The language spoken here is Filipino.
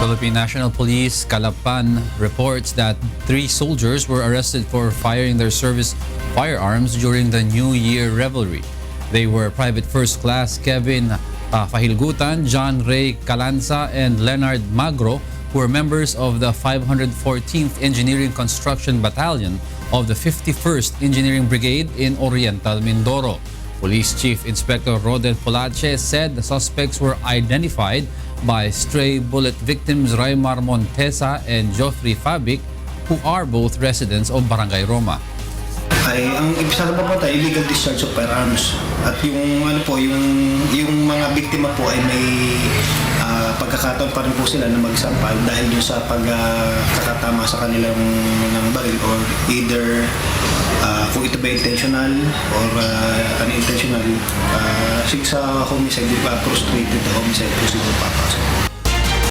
Philippine National Police-Calapan reports that 3 soldiers were arrested for firing their service firearms during the New Year revelry. They were Private First Class Kevin Fajilgutan, John Ray Calansa, and Leonard Magro, who were members of the 514th Engineering Construction Battalion of the 51st Engineering Brigade in Oriental Mindoro. Police Chief Inspector Rodel Polache said the suspects were identified by stray bullet victims Raymar Montesa and Joffrey Fabic, who are both residents of Barangay Roma. Ay ang ibig papunta illegal discharge of firearms at yung mga biktima po ay may pagkakataon pa rin po sila na magsampal dahil dun sa pagkakatama sa kanilang ng baril or either kung ito ba intentional or unintentional sa homicide, frustrated homicide po siguro papasok.